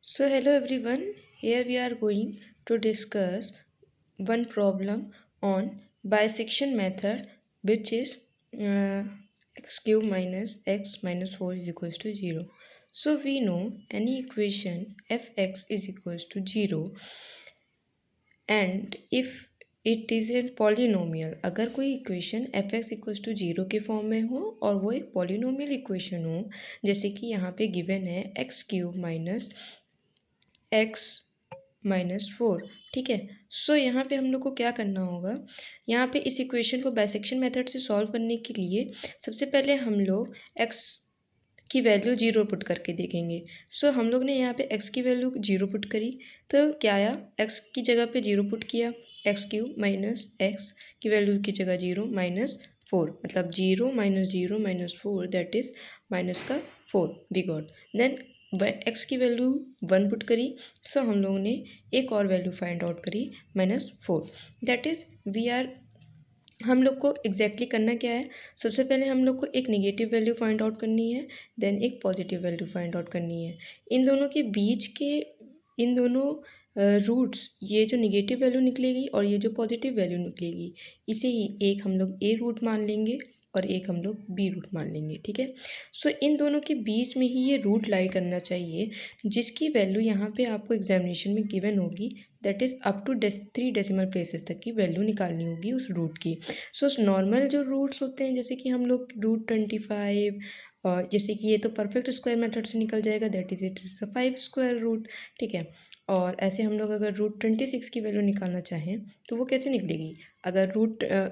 So hello everyone, here we are going to discuss one problem on bisection method, which is x cube minus x minus 4 is equals to 0. So we know any equation fx is equals to 0 and if it is an polynomial, अगर कोई equation f x equals to zero के form में हो और वो एक polynomial equation हो, जैसे कि यहाँ पे गिवन है x cube minus x minus 4, ठीक है। सो यहाँ पे हम लोग को क्या करना होगा, यहाँ पे इस इक्वेशन को बाइसेक्शन मेथड से सॉल्व करने के लिए सबसे पहले हम लोग एक्स की वैल्यू जीरो पुट करके देखेंगे। सो हम लोग ने यहाँ पे एक्स की वैल्यू जीरो पुट करी तो क्या आया, एक्स की जगह पे जीरो पुट किया, एक्स क्यूब माइनस एक्स की वैल्यू की जगह जीरो माइनस 4, मतलब zero minus 4 that is minus का 4 वी गॉट। देन एक्स की वैल्यू 1 पुट करी, सो हम लोगों ने एक और वैल्यू फाइंड आउट करी -4, दैट इज़ वी आर। हम लोग को एग्जैक्टली करना क्या है, सबसे पहले हम लोग को एक नेगेटिव वैल्यू फाइंड आउट करनी है, देन एक पॉजिटिव वैल्यू फाइंड आउट करनी है। इन दोनों के बीच के इन दोनों रूट्स, ये जो नेगेटिव वैल्यू निकलेगी और ये जो पॉजिटिव वैल्यू निकलेगी, इसे ही एक हम लोग ए रूट मान लेंगे और एक हम लोग बी रूट मान लेंगे, ठीक है। सो इन दोनों के बीच में ही ये रूट लाई करना चाहिए, जिसकी वैल्यू यहाँ पे आपको एग्जामिनेशन में गिवन होगी, that is up to 3 decimal places तक की वैल्यू निकालनी होगी उस रूट की। सो नॉर्मल जो रूट्स होते हैं, जैसे कि हम लोग रूट 25, जैसे कि ये तो परफेक्ट स्क्वायर मेथड से निकल जाएगा, that is it is a 5 square root, ठीक है। और ऐसे हम लोग अगर रूट 26 की वैल्यू निकालना चाहें तो वो कैसे निकलेगी, अगर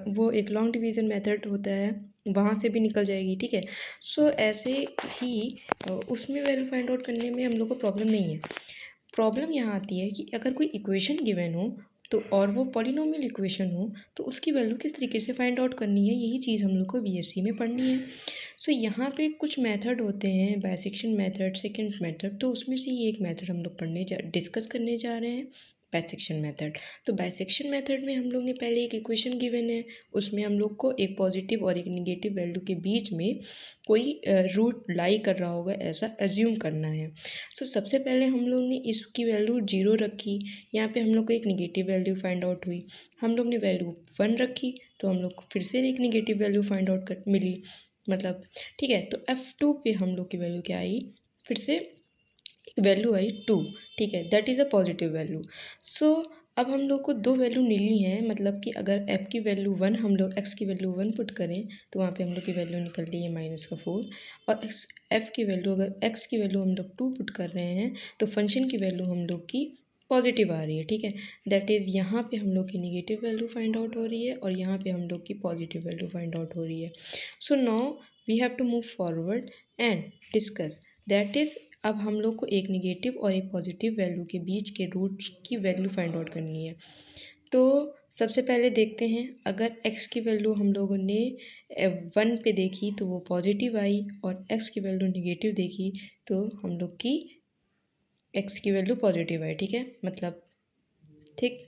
वो एक लॉन्ग डिवीज़न मेथड होता है, वहाँ से भी निकल जाएगी, ठीक है। सो ऐसे ही उसमें वैल्यू फाइंड आउट करने में हम लोग को प्रॉब्लम नहीं है। प्रॉब्लम यहाँ आती है कि अगर कोई इक्वेशन गिवन हो तो और वो पॉलिनोमियल इक्वेशन हो तो उसकी वैल्यू किस तरीके से फाइंड आउट करनी है, यही चीज़ हम लोग को बीएससी में पढ़नी है। सो यहाँ पे कुछ मेथड होते हैं, बाइसेक्शन मेथड, सेकंड मेथड, तो उसमें से ये एक मेथड हम लोग डिस्कस करने जा रहे हैं, बाइसेक्शन मेथड। तो बाइसेक्शन मेथड में हम लोग ने पहले एक इक्वेशन गिवन है, उसमें हम लोग को एक पॉजिटिव और एक निगेटिव वैल्यू के बीच में कोई रूट लाई कर रहा होगा ऐसा एज्यूम करना है। सो सबसे पहले हम लोग ने इसकी वैल्यू जीरो रखी, यहाँ पे हम लोग को एक निगेटिव वैल्यू फाइंड आउट हुई, हम लोग ने वैल्यू 1 रखी तो हम लोग को फिर से एक निगेटिव वैल्यू फाइंड आउट कर मिली, मतलब ठीक है। तो F2 पे हम लोग की वैल्यू क्या आई, फिर से एक वैल्यू आई 2, ठीक है, that is a positive value. So अब हम लोग को दो वैल्यू मिली हैं, मतलब कि अगर f की वैल्यू 1, हम लोग x की वैल्यू 1 पुट करें तो वहाँ पे हम लोग की वैल्यू निकल रही है -4, और f की वैल्यू, अगर x की वैल्यू हम लोग 2 पुट कर रहे हैं तो फंक्शन की वैल्यू हम लोग की पॉजिटिव आ रही है, ठीक है। दैट इज़ यहाँ पे हम लोग की निगेटिव वैल्यू फाइंड आउट हो रही है और यहाँ पे हम लोग की पॉजिटिव वैल्यू फाइंड आउट हो रही है। So now we have to move forward and discuss, that is अब हम लोग को एक निगेटिव और एक पॉजिटिव वैल्यू के बीच के रूट्स की वैल्यू फाइंड आउट करनी है। तो सबसे पहले देखते हैं, अगर x की वैल्यू हम लोगों ने 1 पे देखी तो वो पॉजिटिव आई, और x की वैल्यू निगेटिव देखी तो हम लोग की x की वैल्यू पॉजिटिव आई, ठीक है, मतलब ठीक।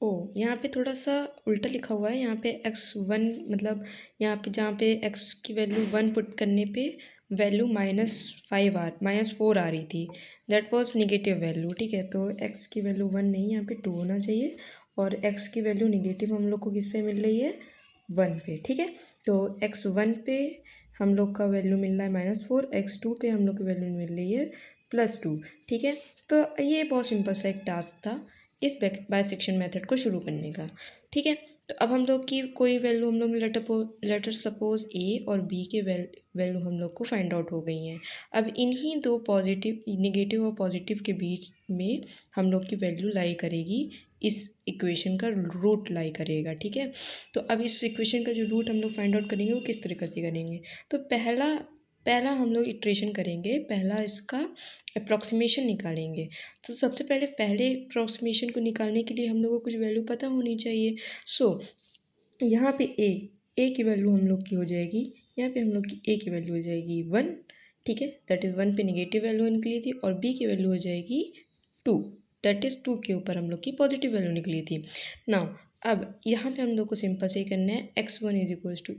ओ यहाँ पे थोड़ा सा उल्टा लिखा हुआ है, यहाँ पे x1, मतलब यहाँ पे जहाँ पे x की वैल्यू 1 पुट करने पे वैल्यू -4 आ रही थी, दैट वाज निगेटिव वैल्यू, ठीक है। तो x की वैल्यू 1 नहीं, यहाँ पे 2 होना चाहिए, और x की वैल्यू निगेटिव हम लोग को किस पे मिल रही है, 1 पे, ठीक है। तो x1 पे हम लोग का वैल्यू मिल रहा है -4, x2 पे हम लोग की वैल्यू मिल रही है +2, ठीक है। तो ये बहुत सिंपल सा एक टास्क था इस बाइसेक्शन मेथड को शुरू करने का, ठीक है। तो अब हम लोग की कोई वैल्यू, हम लोग लेटर सपोज ए और बी के वैल्यू हम लोग को फाइंड आउट हो गई हैं। अब इन्हीं दो पॉजिटिव, निगेटिव और पॉजिटिव के बीच में हम लोग की वैल्यू लाई करेगी, इस इक्वेशन का रूट लाई करेगा, ठीक है। तो अब इस इक्वेशन का जो रूट हम लोग फाइंड आउट करेंगे वो किस तरीके से करेंगे, तो पहला हम लोग इटरेशन करेंगे, पहला इसका अप्रॉक्सीमेशन निकालेंगे। तो सबसे पहले अप्रॉक्सीमेशन को निकालने के लिए हम लोग को कुछ वैल्यू पता होनी चाहिए। सो यहाँ पे ए की वैल्यू हम लोग की हो जाएगी, यहाँ पे हम लोग की ए की वैल्यू हो जाएगी 1, ठीक है, दैट इज़ 1 पे निगेटिव वैल्यू निकली थी, और बी की वैल्यू हो जाएगी 2, दैट इज़ 2 के ऊपर हम लोग की पॉजिटिव वैल्यू निकली थी। नाउ अब यहाँ पे हम लोग को सिंपल से ही करना है, x1 =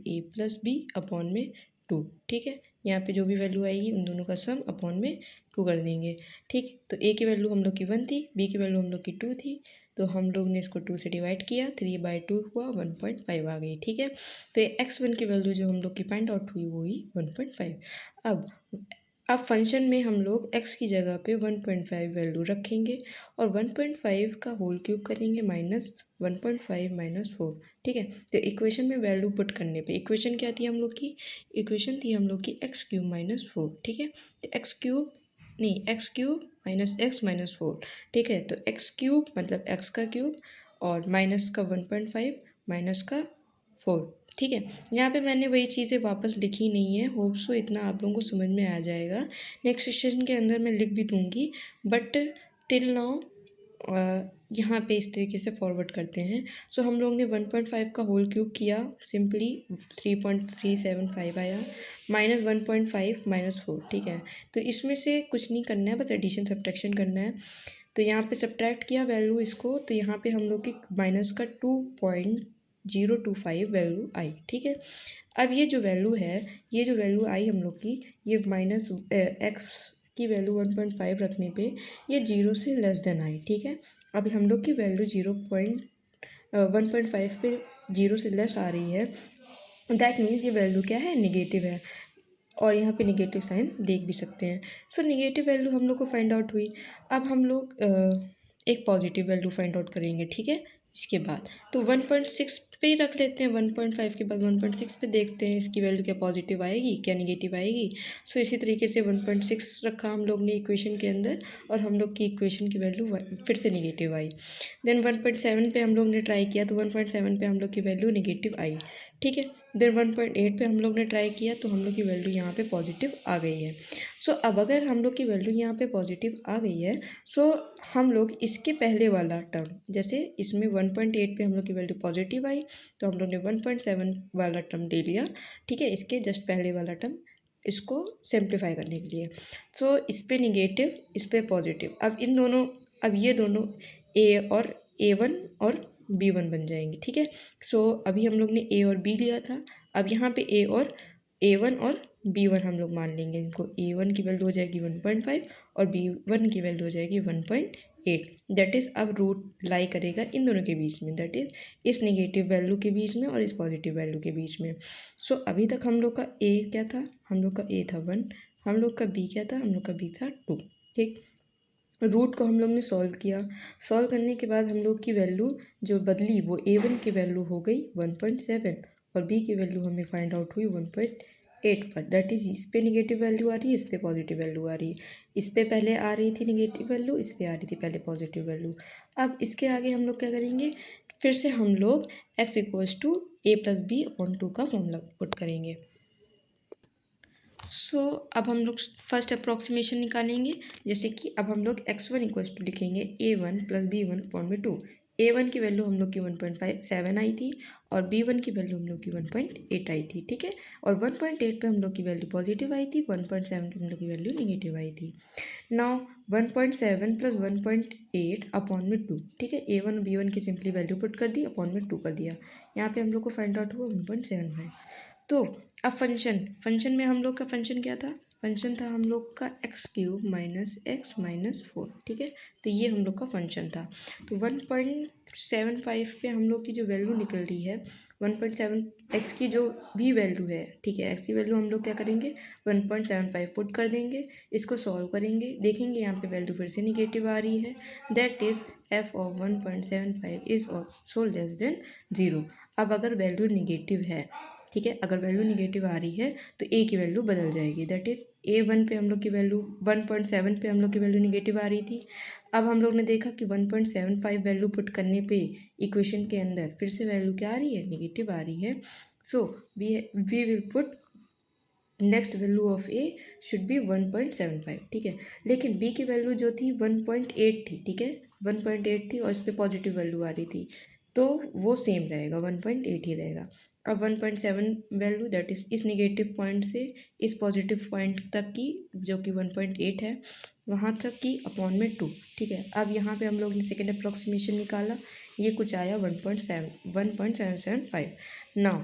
a + b अपॉन में 2, ठीक है। यहाँ पे जो भी वैल्यू आएगी उन दोनों का सम अपॉन में 2 कर देंगे, ठीक। तो ए की वैल्यू हम लोग की 1 थी, बी की वैल्यू हम लोग की 2 थी, तो हम लोग ने इसको 2 से डिवाइड किया, 3/2 हुआ, 1.5 आ गई, ठीक है। तो x1 की वैल्यू जो हम लोग की फाइंड आउट हुई वो हुई 1.5। अब फंक्शन में हम लोग x की जगह पे 1.5 वैल्यू रखेंगे और 1.5 का होल क्यूब करेंगे माइनस 1.5 माइनस 4, ठीक है। तो इक्वेशन में वैल्यू पुट करने पे इक्वेशन क्या थी हम लोग की, इक्वेशन थी हम लोग की एक्स क्यूब माइनस 4, ठीक है। तो x cube minus x minus 4, ठीक है। तो एक्स क्यूब मतलब एक्स का क्यूब और माइनस का 1.5 माइनस का 4, ठीक है। यहाँ पे मैंने वही चीज़ें वापस लिखी नहीं है, होप सो इतना आप लोगों को समझ में आ जाएगा। नेक्स्ट सेशन के अंदर मैं लिख भी दूँगी, बट टिल नाउ यहाँ पे इस तरीके से फॉरवर्ड करते हैं। सो हम लोग ने 1.5 का होल क्यूब किया, सिंपली 3.375 आया, माइनस 1.5 माइनस 4, ठीक है। तो इसमें से कुछ नहीं करना है, बस एडिशन सब्ट्रैक्शन करना है। तो यहाँ पे सब्ट्रैक्ट किया वैल्यू इसको, तो यहाँ पे हम लोग की माइनस का 2.025 वैल्यू आई, ठीक है। अब ये जो वैल्यू आई हम लोग की, ये माइनस एक्स की वैल्यू 1.5 रखने पे ये 0 से लेस देन आई, ठीक है। अभी हम लोग की वैल्यू 1.5 पे 0 से लेस आ रही है, दैट मीन्स ये वैल्यू क्या है, निगेटिव है। और यहाँ पे निगेटिव साइन देख भी सकते हैं। सो निगेटिव वैल्यू हम लोग को फाइंड आउट हुई। अब हम लोग एक पॉजिटिव वैल्यू फाइंड आउट करेंगे, ठीक है। इसके बाद तो 1.6 पे ही रख लेते हैं, 1.5 के बाद 1.6 पे देखते हैं इसकी वैल्यू क्या पॉजिटिव आएगी क्या निगेटिव आएगी। सो इसी तरीके से 1.6 रखा हम लोग ने इक्वेशन के अंदर, और हम लोग की इक्वेशन की वैल्यू फिर से निगेटिव आई। देन 1.7 पे हम लोग ने ट्राई किया, तो 1.7 पे हम लोग की वैल्यू निगेटिव आई, ठीक है। देन 1.8 पे हम लोग ने ट्राई किया, तो हम लोग की वैल्यू यहाँ पे पॉजिटिव आ गई है। सो अब अगर हम लोग की वैल्यू यहाँ पे पॉजिटिव आ गई है, सो हम लोग इसके पहले वाला टर्म, जैसे इसमें 1.8 पे हम लोग की वैल्यू पॉजिटिव आई, तो हम लोग ने 1.7 वाला टर्म ले लिया, ठीक है। इसके जस्ट पहले वाला टर्म, इसको सिंप्लीफाई करने के लिए। सो इस पे निगेटिव, इस पे पॉजिटिव, अब ये दोनों A1 और B1 बन जाएंगे, ठीक है। सो अभी हम लोग ने A और B लिया था, अब यहाँ पे A1 और B1 हम लोग मान लेंगे इनको। A1 की वैल्यू हो जाएगी 1.5 और B1 की वैल्यू हो जाएगी 1.8। दैट इज़ अब रूट लाई करेगा इन दोनों के बीच में, दैट इज़ इस नेगेटिव वैल्यू के बीच में और इस पॉजिटिव वैल्यू के बीच में। सो अभी तक हम लोग का A क्या था, हम लोग का A था 1, हम लोग का B क्या था, हम लोग का B था 2, ठीक। रूट को हम लोग ने सॉल्व किया, सॉल्व करने के बाद हम लोग की वैल्यू जो बदली वो A1 की वैल्यू हो गई 1.7 और B की वैल्यू हमें फाइंड आउट हुई 1.8 पर। दैट इज़ इस पे निगेटिव वैल्यू आ रही है, इस पे पॉजिटिव वैल्यू आ रही है। इस पे पहले आ रही थी निगेटिव वैल्यू, इस पे आ रही थी पहले पॉजिटिव वैल्यू। अब इसके आगे हम लोग क्या करेंगे, फिर से हम लोग x इक्वल्स टू a+b/2 का फॉर्मूला पुट करेंगे। सो अब हम लोग फर्स्ट अप्रॉक्सीमेशन निकालेंगे, जैसे कि अब हम लोग x1 इक्वल्स टू लिखेंगे a1 + b1/2। a1 की वैल्यू हम लोग की 1.57 आई थी और b1 की वैल्यू हम लोग की 1.8 आई थी, ठीक है। और 1.8 पे हम लोग की वैल्यू पॉजिटिव आई थी, 1.7 पे हम लोग की वैल्यू निगेटिव आई थी। नाउ 1.7 + 1.8 अपॉन में 2, ठीक है। a1 b1 की सिंपली वैल्यू पुट कर दी, अपॉन में 2 कर दिया। यहाँ पे हम लोग को फाइंड आउट हुआ 1.75। तो अब फंक्शन में हम लोग का फंक्शन क्या था, फंक्शन था हम लोग का x³ माइनस x माइनस 4, ठीक है। तो ये हम लोग का फंक्शन था। तो 1.75 पे हम लोग की जो वैल्यू निकल रही है 1.7, x की जो भी वैल्यू है, ठीक है, x की वैल्यू हम लोग क्या करेंगे 1.75 पुट कर देंगे, इसको सॉल्व करेंगे, देखेंगे यहाँ पे वैल्यू फिर से निगेटिव आ रही है, that is f of 1.75 is also less than 0। अब अगर वैल्यू निगेटिव है, ठीक है, अगर वैल्यू निगेटिव आ रही है तो a की वैल्यू बदल जाएगी, दैट इज़ a1 पे हम लोग की वैल्यू 1.7 पे हम लोग की वैल्यू निगेटिव आ रही थी। अब हम लोग ने देखा कि 1.75 वैल्यू पुट करने पे इक्वेशन के अंदर फिर से वैल्यू क्या आ रही है, निगेटिव आ रही है। So we will put next value of a should be 1.75, ठीक है। लेकिन b की वैल्यू जो थी 1.8 थी, ठीक है, 1.8 थी और इस पर पॉजिटिव वैल्यू आ रही थी, तो वो सेम रहेगा, 1.8 ही रहेगा। अब 1.7 वैल्यू दैट इज इस नेगेटिव पॉइंट से इस पॉजिटिव पॉइंट तक की जो कि 1.8 है वहाँ तक की अपॉन में 2, ठीक है। अब यहाँ पे हम लोग ने सेकेंड अप्रॉक्सीमेशन निकाला, ये कुछ आया 1.7 1.775। नाउ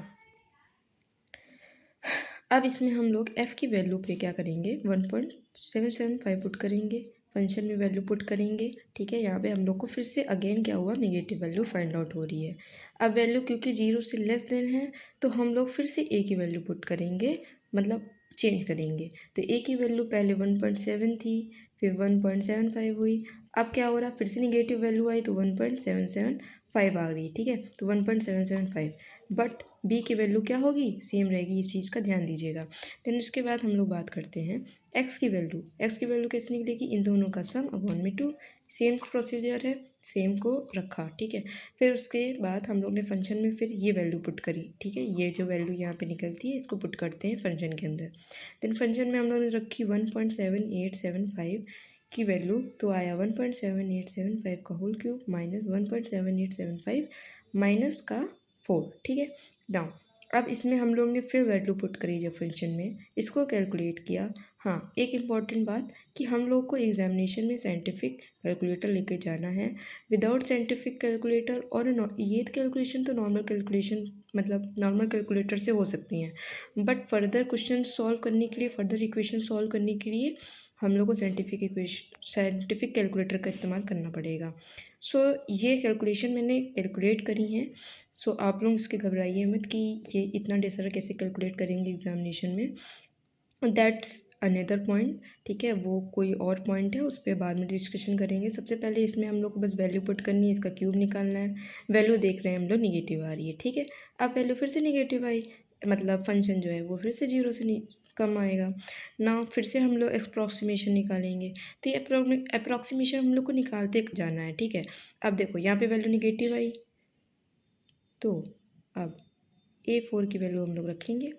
अब इसमें हम लोग f की वैल्यू पे क्या करेंगे 1.775 पुट करेंगे, फंक्शन में वैल्यू पुट करेंगे। ठीक है, यहाँ पे हम लोग को फिर से अगेन क्या हुआ, नेगेटिव वैल्यू फाइंड आउट हो रही है। अब वैल्यू क्योंकि 0 से लेस देन है तो हम लोग फिर से a की वैल्यू पुट करेंगे, मतलब चेंज करेंगे। तो a की वैल्यू पहले 1.7 थी, फिर 1.75 हुई। अब क्या हो रहा, फिर से निगेटिव वैल्यू आई तो 1.775 आ गई। ठीक है, तो 1.775, बट b की वैल्यू क्या होगी, सेम रहेगी। इस चीज़ का ध्यान दीजिएगा। देन इसके बाद हम लोग बात करते हैं x की वैल्यू। x की वैल्यू कैसे निकलेगी, इन दोनों का सम अपॉन में 2। सेम प्रोसीजर है, सेम को रखा। ठीक है, फिर उसके बाद हम लोग ने फंक्शन में फिर ये वैल्यू पुट करी। ठीक है, ये जो वैल्यू यहाँ पे निकलती है इसको पुट करते हैं फंक्शन के अंदर। देन फंक्शन में हम लोग ने रखी 1.7875 की वैल्यू, तो आया 1.7875 का होल क्यूब माइनस 1.7875 माइनस का 4। ठीक है, नाउ अब इसमें हम लोग ने फिर वैल्यू पुट करी जब फंक्शन में, इसको कैलकुलेट किया। हाँ, एक इम्पॉर्टेंट बात कि हम लोग को एग्जामिनेशन में साइंटिफिक कैलकुलेटर लेके जाना है। विदाउट साइंटिफिक कैलकुलेटर और ये कैलकुलेशन तो नॉर्मल कैलकुलेशन, मतलब नॉर्मल कैलकुलेटर से हो सकती हैं, बट फर्दर क्वेश्चन सॉल्व करने के लिए, फर्दर इक्वेशन सॉल्व करने के लिए हम लोग को साइंटिफिक कैलकुलेटर का इस्तेमाल करना पड़ेगा। सो ये कैलकुलेशन मैंने कैलकुलेट करी हैं। सो आप लोग इसके घबराइए मत कि ये इतना डेसिमल कैसे कैलकुलेट करेंगे एग्जामिनेशन में, दैट्स अनदर पॉइंट। ठीक है, वो कोई और पॉइंट है, उस पर बाद में डिस्कशन करेंगे। सबसे पहले इसमें हम लोग को बस वैल्यू पुट करनी है, इसका क्यूब निकालना है। वैल्यू देख रहे हैं हम लोग निगेटिव आ रही है। ठीक है, अब वैल्यू फिर से निगेटिव आई, मतलब फंक्शन जो है वो फिर से 0 से कम आएगा ना। फिर से हम लोग अप्रॉक्सीमेशन निकालेंगे। तो ये अप्रॉक्सीमेशन हम लोग को निकालते जाना है। ठीक है, अब देखो यहाँ पे वैल्यू निगेटिव आई, तो अब A4 की वैल्यू हम लोग रखेंगे,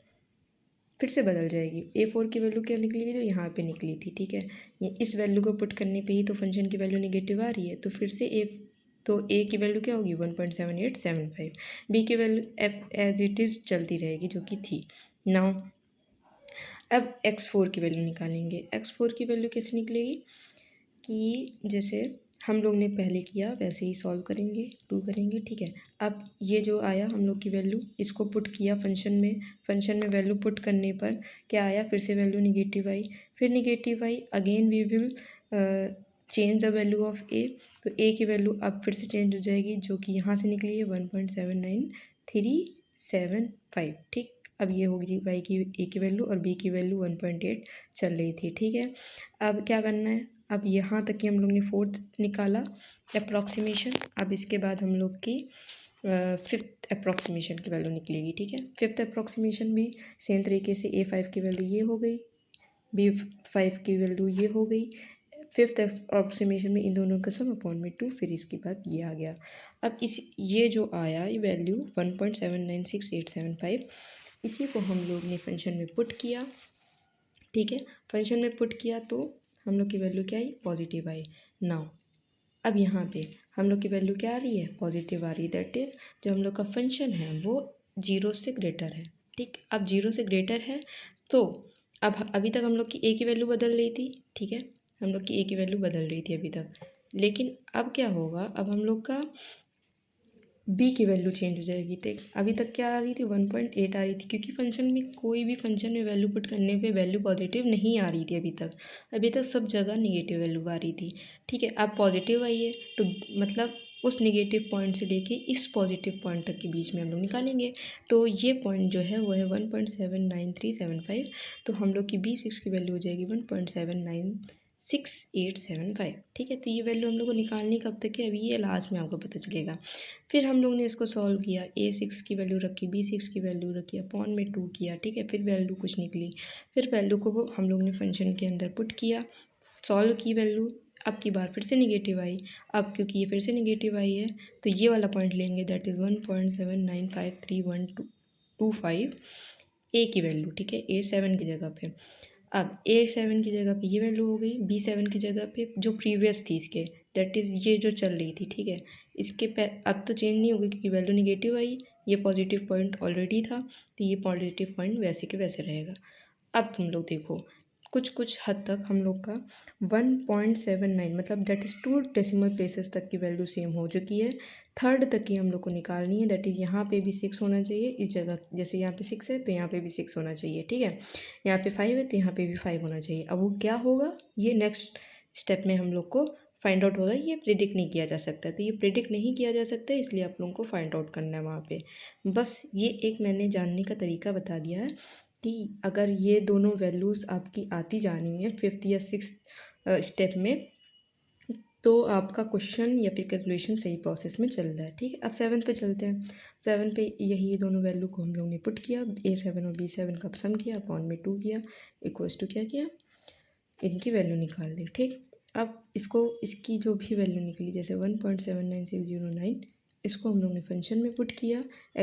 फिर से बदल जाएगी। A4 की वैल्यू क्या निकलेगी, जो यहाँ पे निकली थी। ठीक है, ये इस वैल्यू को पुट करने पे ही तो फंक्शन की वैल्यू निगेटिव आ रही है, तो फिर से A की वैल्यू क्या होगी 1.7875। B की वैल्यू एज इट इज़ चलती रहेगी जो कि थी। नाउ अब x4 की वैल्यू निकालेंगे। x4 की वैल्यू कैसे निकलेगी कि जैसे हम लोग ने पहले किया वैसे ही सॉल्व करेंगे, 2 करेंगे। ठीक है, अब ये जो आया हम लोग की वैल्यू, इसको पुट किया फंक्शन में। फंक्शन में वैल्यू पुट करने पर क्या आया, फिर से वैल्यू निगेटिव आई, फिर निगेटिव आई। Again we will change the value of a, तो a की वैल्यू अब फिर से चेंज हो जाएगी, जो कि यहाँ से निकली है 1.7975। ठीक, अब ये होगी y की a की वैल्यू और b की वैल्यू 1.8 चल रही थी। ठीक है, अब क्या करना है, अब यहाँ तक कि हम लोग ने फोर्थ निकाला अप्रॉक्सीमेशन। अब इसके बाद हम लोग की फिफ्थ अप्रॉक्सीमेशन की वैल्यू निकलेगी। ठीक है, फिफ्थ अप्रॉक्सीमेशन भी सेम तरीके से A5 की वैल्यू ये हो गई, B5 की वैल्यू ये हो गई। फिफ्थ अप्रॉक्सीमेशन में इन दोनों का सम अपॉन में 2, फिर इसके बाद ये आ गया। अब ये जो आया ये वैल्यू 1.796875, इसी को हम लोग ने फंक्शन में पुट किया। ठीक है, फंक्शन में पुट किया तो हम लोग की वैल्यू क्या आई, पॉजिटिव आई। नाउ अब यहाँ पे हम लोग की वैल्यू क्या आ रही है, पॉजिटिव आ रही है। दैट इज़ जो हम लोग का फंक्शन है वो 0 से ग्रेटर है। ठीक, अब 0 से ग्रेटर है तो अब अभी तक हम लोग की a की वैल्यू बदल रही थी। ठीक है, हम लोग की a की वैल्यू बदल रही थी अभी तक, लेकिन अब क्या होगा, अब हम लोग का b की वैल्यू चेंज हो जाएगी। ठीक, अभी तक क्या आ रही थी 1.8 आ रही थी, क्योंकि फंक्शन में कोई भी फंक्शन में वैल्यू पुट करने पे वैल्यू पॉजिटिव नहीं आ रही थी अभी तक सब जगह निगेटिव वैल्यू आ रही थी। ठीक है, अब पॉजिटिव आई है तो मतलब उस निगेटिव पॉइंट से लेके इस पॉजिटिव पॉइंट तक के बीच में हम लोग निकालेंगे। तो ये पॉइंट जो है वो है 1.79375, तो हम लोग की B6 की वैल्यू हो जाएगी 1.796,875। ठीक है, तो ये वैल्यू हम लोग को निकालनी कब तक है, अभी ये लास्ट में आपको पता चलेगा। फिर हम लोग ने इसको सॉल्व किया, A6 की वैल्यू रखी, B6 की वैल्यू रखी, अपॉन में 2 किया। ठीक है, फिर वैल्यू कुछ निकली, फिर वैल्यू को वो हम लोग ने फंक्शन के अंदर पुट किया, सॉल्व की वैल्यू। अब की बार फिर से निगेटिव आई, अब क्योंकि ये फिर से निगेटिव आई है तो ये वाला पॉइंट लेंगे, दैट इज़ 1.79531225 ए की वैल्यू। ठीक है, A7 की जगह पे, अब A7 की जगह पे ये वैल्यू हो गई, B7 की जगह पे जो प्रीवियस थी इसके, दैट इज़ ये जो चल रही थी। ठीक है, इसके अब तो चेंज नहीं होगी क्योंकि वैल्यू निगेटिव आई, ये पॉजिटिव पॉइंट ऑलरेडी था, तो ये पॉजिटिव पॉइंट वैसे के वैसे रहेगा। अब तुम लोग देखो कुछ कुछ हद तक हम लोग का 1.79 मतलब दैट इज़ 2 डेसिमल प्लेसेस तक की वैल्यू सेम हो चुकी है। थर्ड तक की हम लोग को निकालनी है, दैट इज़ यहाँ पे भी 6 होना चाहिए इस जगह, जैसे यहाँ पे 6 है तो यहाँ पे भी 6 होना चाहिए, ठीक है। यहाँ पे 5 है तो यहाँ पे भी 5 होना चाहिए। अब वो क्या होगा ये नेक्स्ट स्टेप में हम लोग को फाइंड आउट होगा। ये प्रिडिक्ट नहीं किया जा सकता, तो ये प्रिडिक्ट नहीं किया जा सकता, इसलिए आप लोगों को फाइंड आउट करना है वहाँ पे। बस ये एक मैंने जानने का तरीका बता दिया है कि अगर ये दोनों वैल्यूज़ आपकी आती जा रही हैं 5th या 6th स्टेप में, तो आपका क्वेश्चन या फिर कैलकुलेशन सही प्रोसेस में चल रहा है, ठीक है। अब 7 पे चलते हैं। 7 पे यही दोनों वैल्यू को हम लोग ने पुट किया, A7 और B7 का सम किया, अपॉन में 2 किया, इक्वल्स टू क्या किया, इनकी वैल्यू निकाल दी, ठीक। अब इसको इसकी जो भी वैल्यू निकली, जैसे 1.79609, इसको हम लोग ने फंक्शन में पुट किया x³ -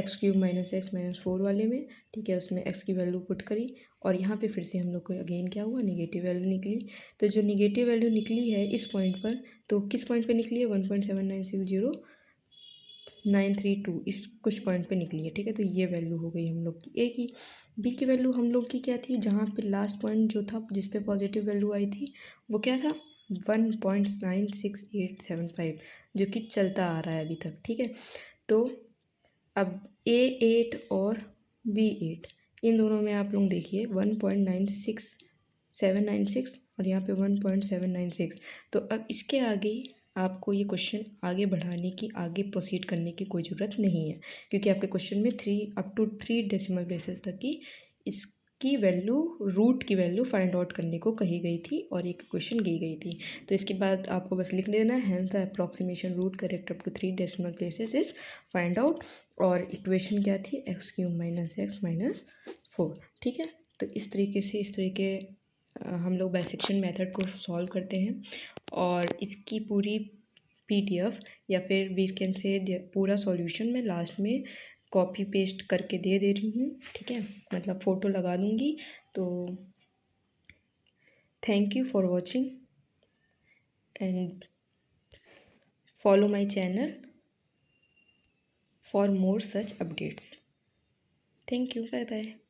x - 4 वाले में, ठीक है। उसमें x की वैल्यू पुट करी और यहाँ पे फिर से हम लोग को अगेन क्या हुआ, निगेटिव वैल्यू निकली। तो जो निगेटिव वैल्यू निकली है इस पॉइंट पर, तो किस पॉइंट पे निकली है, 1.7960932 इस कुछ पॉइंट पे निकली है, ठीक है। तो ये वैल्यू हो गई हम लोग की ए की। बी की वैल्यू हम लोग की क्या थी, जहाँ पे लास्ट पॉइंट जो था जिस पे पॉजिटिव वैल्यू आई थी वो क्या था, 1.96875, जो कि चलता आ रहा है अभी तक, ठीक है। तो अब A8 और B8 इन दोनों में आप लोग देखिए 1.96796 और यहाँ पे 1.796। तो अब इसके आगे आपको ये क्वेश्चन आगे बढ़ाने की, आगे प्रोसीड करने की कोई ज़रूरत नहीं है, क्योंकि आपके क्वेश्चन में 3 डेसिमल प्लेसेस तक की इसकी वैल्यू, रूट की वैल्यू फाइंड आउट करने को कही गई थी और एक क्वेश्चन दी गई थी। तो इसके बाद आपको बस लिख देना है, hence the approximation root correct up to 3 decimal places is find out. और इक्वेशन क्या थी, x³ - x - 4, ठीक है। तो इस तरीके से हम लोग बाइसेक्शन मेथड को सॉल्व करते हैं और इसकी पूरी PDF या फिर वी कैन से पूरा सॉल्यूशन मैं लास्ट में कॉपी पेस्ट करके दे रही हूँ, ठीक है, मतलब फ़ोटो लगा दूँगी। तो thank you for watching and follow my channel for more such updates. Thank you. Bye bye.